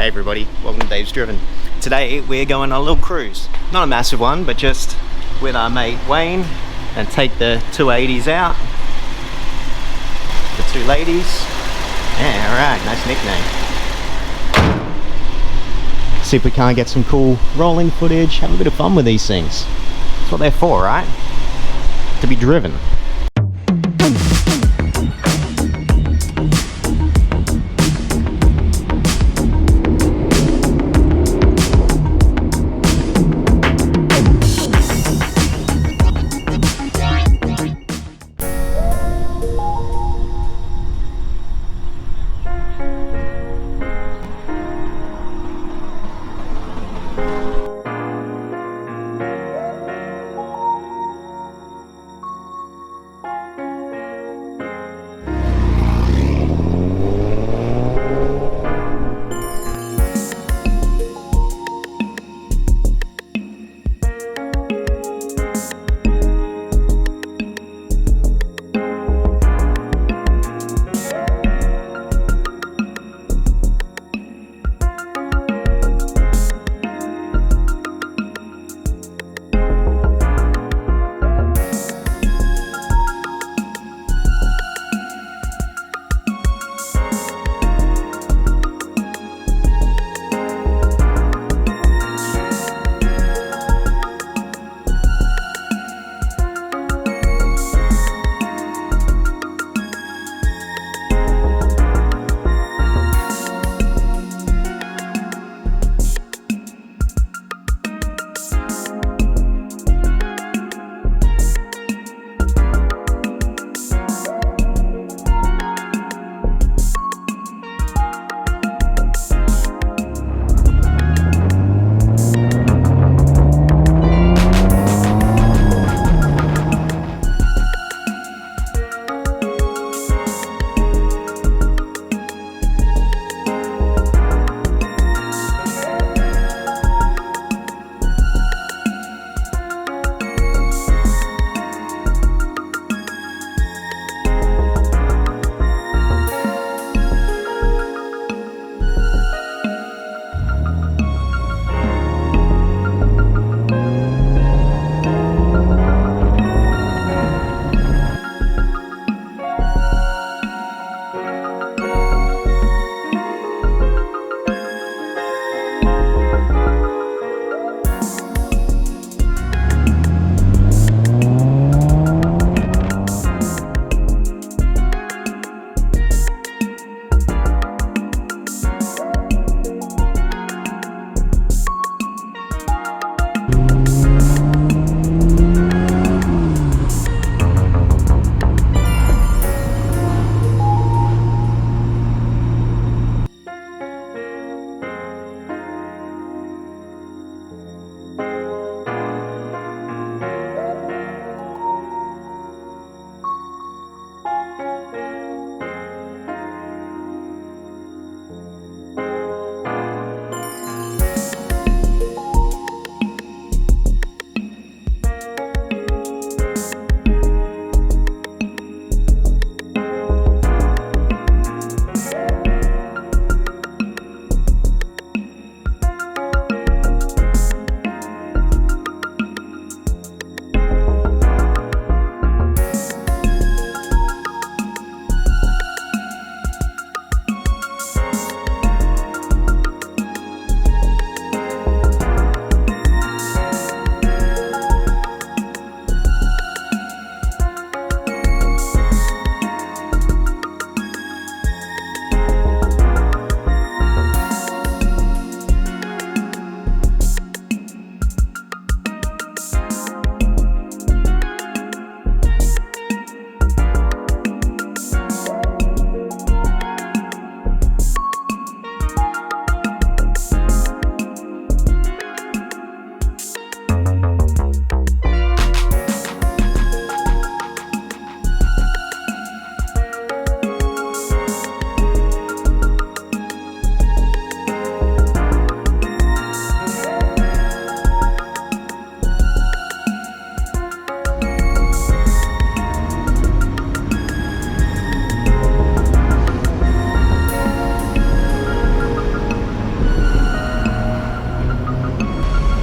Hey everybody, welcome to Dave's Driven. Today we're going on a little cruise. Not a massive one, but just with our mate Wayne, and take the 280s out. The two ladies. Yeah, alright, nice nickname. See if we can't get some cool rolling footage, have a bit of fun with these things. That's what they're for, right? To be driven.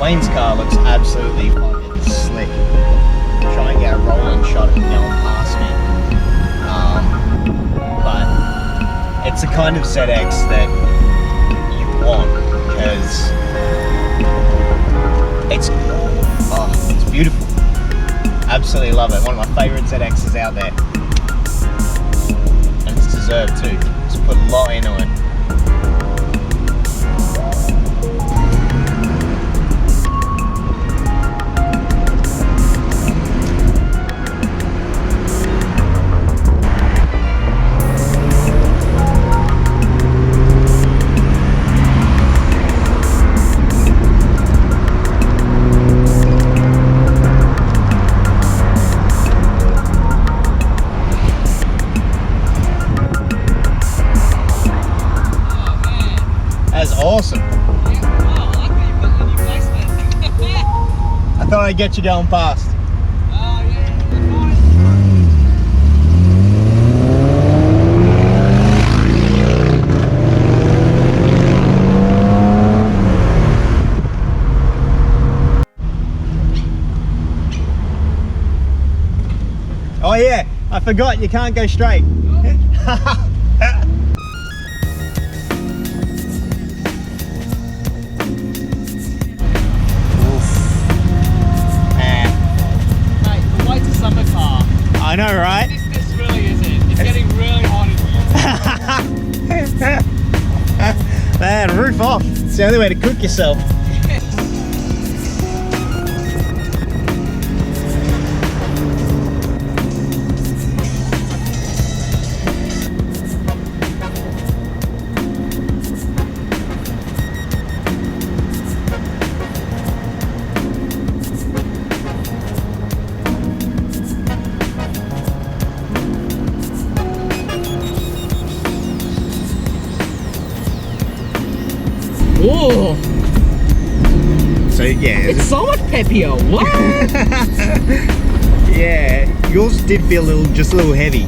Wayne's car looks absolutely fucking slick. Try and get a rolling shot of him going past me. But it's the kind of ZX that you want, because it's beautiful. Absolutely love it. One of my favourite ZXs out there. And it's deserved too. Just put a lot into it. Awesome. I thought I'd get you going past. Oh yeah, I forgot you can't go straight. I know, right? This really isn't. It's getting really hot in here. Man, roof off. It's the only way to cook yourself. Oh, so yeah, it's so much peppier. What? Yeah, yours did feel just a little heavy.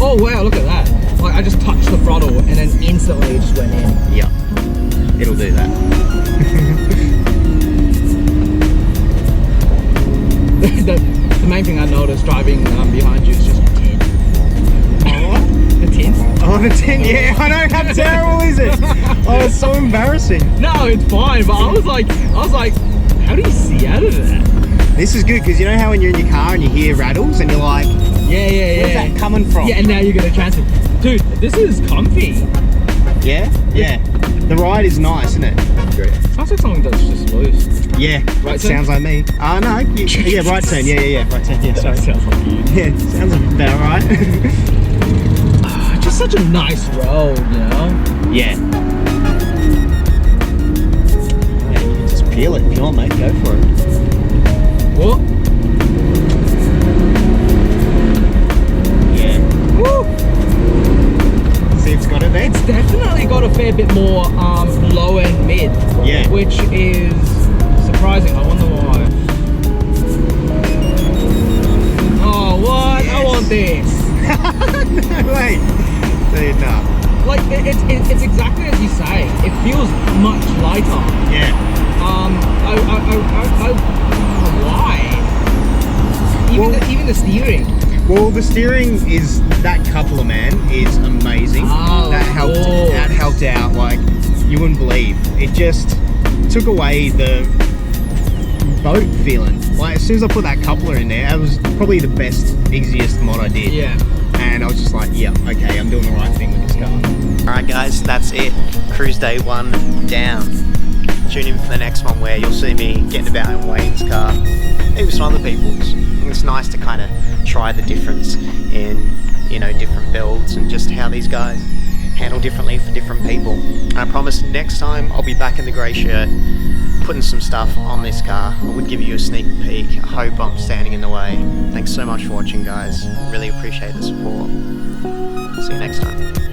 Oh wow, look at that! Like I just touched the throttle and then instantly it just went in. Yeah, it'll do that. the main thing I noticed driving behind you is just the tint. The tint. Oh, the tint, yeah, I know, how terrible is it? Oh, it's so embarrassing. No, it's fine, but I was like, how do you see out of that? This is good, because you know how when you're in your car and you hear rattles and you're like, where's that coming from? Yeah, and now you're going to transfer. Dude, this is comfy. Yeah? Yeah. The ride is nice, isn't it? Great. Sounds like something that's just loose. Yeah, right sounds like me. No, yeah, right turn, yeah, right turn, yeah, sorry. Sounds like you. Yeah, sounds about right. Just such a nice road, you know? Yeah. Yeah, you can just peel it if you want, mate. Go for it. What? Yeah. Woo! See, it's got it there. It's definitely got a fair bit more low and mid. Yeah. Which is surprising. I wonder why. Oh, what? Yes. I want this. No, wait. Dude, no. Like, it's exactly as you say. It feels much lighter. Yeah. Why? Even the steering. Well, the steering is, that coupler, man, is amazing. Oh, that helped out like you wouldn't believe. It just took away the boat feeling. Like, as soon as I put that coupler in there, it was probably the best, easiest mod I did. Yeah. And I was just like, yeah, okay, I'm doing the right thing with this car. Alright guys, that's it. Cruise day 1 down. Tune in for the next one where you'll see me getting about in Wayne's car, maybe some other people's. It's nice to kind of try the difference in, you know, different builds and just how these guys handle differently for different people. And I promise next time I'll be back in the grey shirt putting some stuff on this car. I would give you a sneak peek. I hope I'm standing in the way. Thanks so much for watching, guys. Really appreciate the support. See you next time.